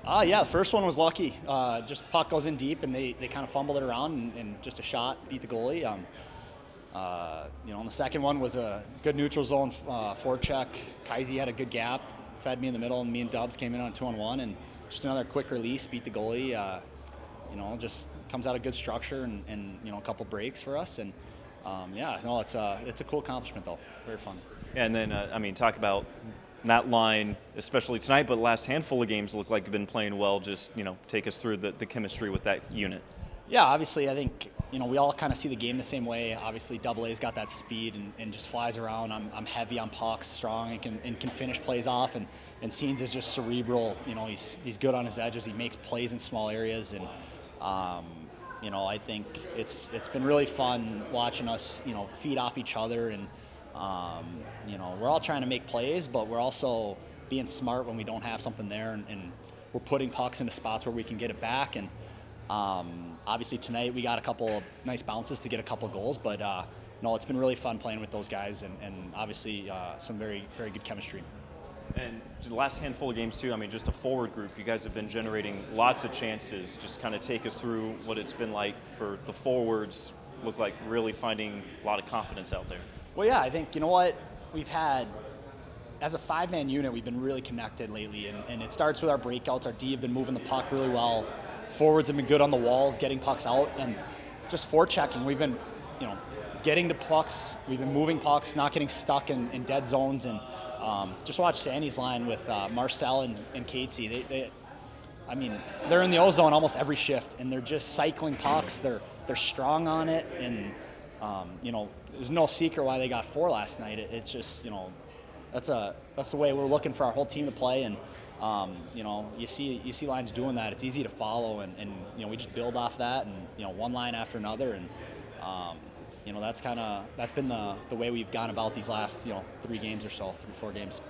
Yeah, the first one was lucky. Just puck goes in deep, and they kind of fumbled it around, and just a shot beat the goalie. And the second one was a good neutral zone forecheck. Kaisi had a good gap, fed me in the middle, and me and Dubs came in on 2-on-1, and just another quick release, beat the goalie. Just comes out of good structure and a couple breaks for us. And it's a cool accomplishment though. Very fun. And then, talk about that line, especially tonight, but the last handful of games look like you've been playing well. Just, take us through the chemistry with that unit. Yeah, obviously, I think, we all kind of see the game the same way. Obviously, AA 's got that speed and just flies around. I'm heavy on pucks, strong, and can finish plays off. And Scenes is just cerebral. He's good on his edges. He makes plays in small areas. And, I think it's been really fun watching us, feed off each other. And, we're all trying to make plays, but we're also being smart when we don't have something there. And we're putting pucks into spots where we can get it back. And, obviously tonight we got a couple of nice bounces to get a couple of goals, but it's been really fun playing with those guys, and obviously some very, very good chemistry. And the last handful of games too, just a forward group, you guys have been generating lots of chances. Just kind of take us through what it's been like for the forwards. Look like really finding a lot of confidence out there. Well, yeah, I think, we've had, as a five-man unit, we've been really connected lately, and it starts with our breakouts. Our D have been moving the puck really well. Forwards have been good on the walls, getting pucks out, and just forechecking. We've been, getting to pucks. We've been moving pucks, not getting stuck in dead zones. And just watch Sandy's line with Marcel and Catesy. They're in the O-zone almost every shift, and they're just cycling pucks. They're strong on it, and there's no secret why they got 4 last night. It's just that's the way we're looking for our whole team to play. And you see lines doing that. It's easy to follow, and we just build off that, and one line after another, and that's been the way we've gone about these last 3 games or so, 3-4 games.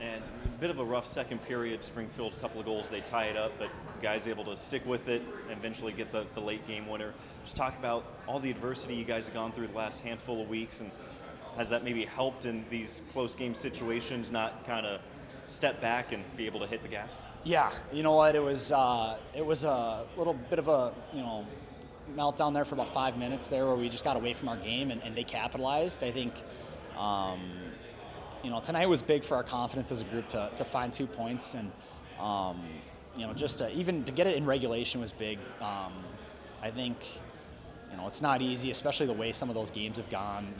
And a bit of a rough second period. Springfield, a couple of goals, they tie it up, but guys able to stick with it and eventually get the late game winner. Just talk about all the adversity you guys have gone through the last handful of weeks, and has that maybe helped in these close game situations, not kind of step back and be able to hit the gas? Yeah, you know what? It was a little bit of a meltdown there for about 5 minutes there, where we just got away from our game, and they capitalized. I think tonight was big for our confidence as a group to find 2 points, and even to get it in regulation was big. I think it's not easy, especially the way some of those games have gone.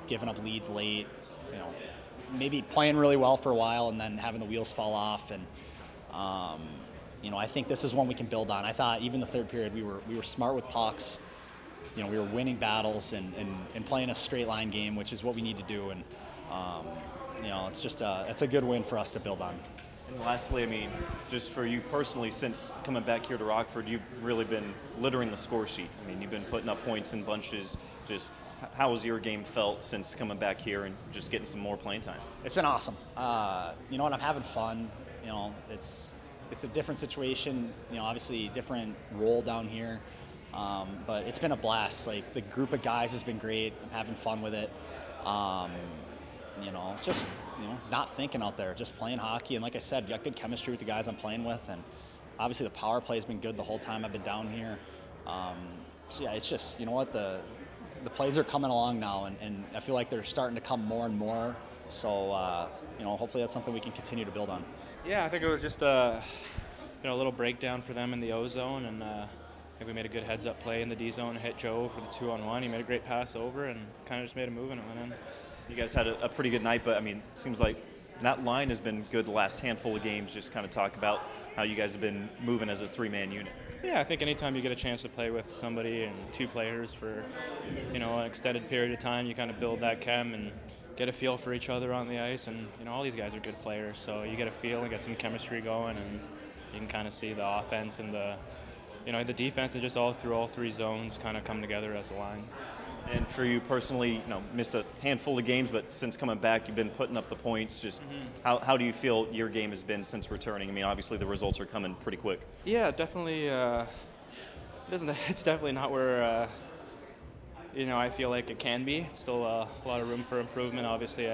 Giving up leads late. Maybe playing really well for a while and then having the wheels fall off. And I think this is one we can build on. I thought even the third period we were smart with pucks. We were winning battles and playing a straight line game, which is what we need to do. And it's a good win for us to build on. And lastly, just for you personally, since coming back here to Rockford, you've really been littering the score sheet. You've been putting up points in bunches. Just how has your game felt since coming back here and just getting some more playing time? It's been awesome. And I'm having fun. It's a different situation. Obviously different role down here. But it's been a blast. Like, the group of guys has been great. I'm having fun with it. Just not thinking out there, just playing hockey. And like I said, got good chemistry with the guys I'm playing with, and obviously the power play has been good the whole time I've been down here. It's just, the plays are coming along now, and I feel like they're starting to come more and more. So hopefully that's something we can continue to build on. Yeah, I think it was just a little breakdown for them in the O zone, and I think we made a good heads-up play in the D zone, hit Joe for the 2-on-1. He made a great pass over and kind of just made a move, and it went in. You guys had a pretty good night, but it seems like that line has been good the last handful of games. Just kind of talk about how you guys have been moving as a 3-man unit. Yeah, I think anytime you get a chance to play with somebody and 2 players for an extended period of time, you kind of build that chem and get a feel for each other on the ice. And all these guys are good players, so you get a feel and get some chemistry going, and you can kind of see the offense and the defense, and just all through all 3 zones kind of come together as a line. And for you personally, missed a handful of games, but since coming back, you've been putting up the points. Just how do you feel your game has been since returning? Obviously the results are coming pretty quick. Yeah, definitely. It's definitely not where I feel like it can be. It's still a lot of room for improvement. Obviously,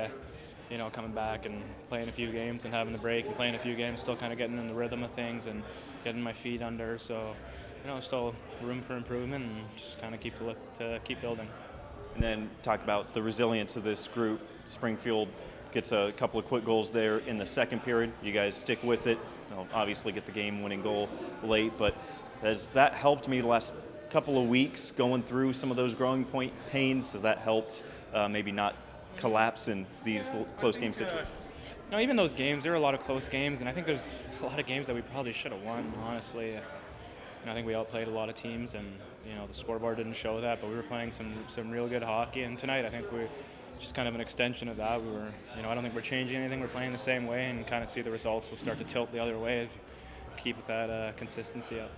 coming back and playing a few games and having the break and playing a few games, still kind of getting in the rhythm of things and getting my feet under. So, still room for improvement and just kind of keep building. And then talk about the resilience of this group. Springfield gets a couple of quick goals there in the second period. You guys stick with it. Obviously get the game-winning goal late, but has that helped me the last couple of weeks going through some of those growing point pains? Has that helped maybe not collapse in these close game situations? No, even those games, there were a lot of close games, and I think there's a lot of games that we probably should have won, honestly. I think we outplayed a lot of teams, and the scoreboard didn't show that, but we were playing some real good hockey. And tonight, I think we're just kind of an extension of that. I don't think we're changing anything. We're playing the same way, and kind of see the results will start to tilt the other way. Keep that consistency up.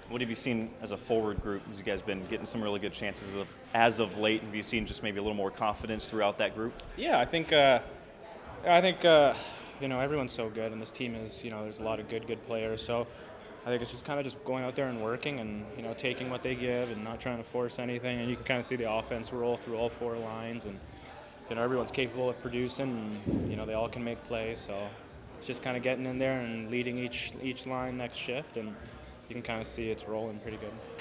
What have you seen as a forward group? As you guys been getting some really good chances as of late? Have you seen just maybe a little more confidence throughout that group? Yeah, I think everyone's so good, and this team is there's a lot of good players. So I think it's just kind of just going out there and working and taking what they give and not trying to force anything. And you can kind of see the offense roll through all four lines, and everyone's capable of producing. And they all can make plays. So it's just kind of getting in there and leading each line next shift, and you can kind of see it's rolling pretty good.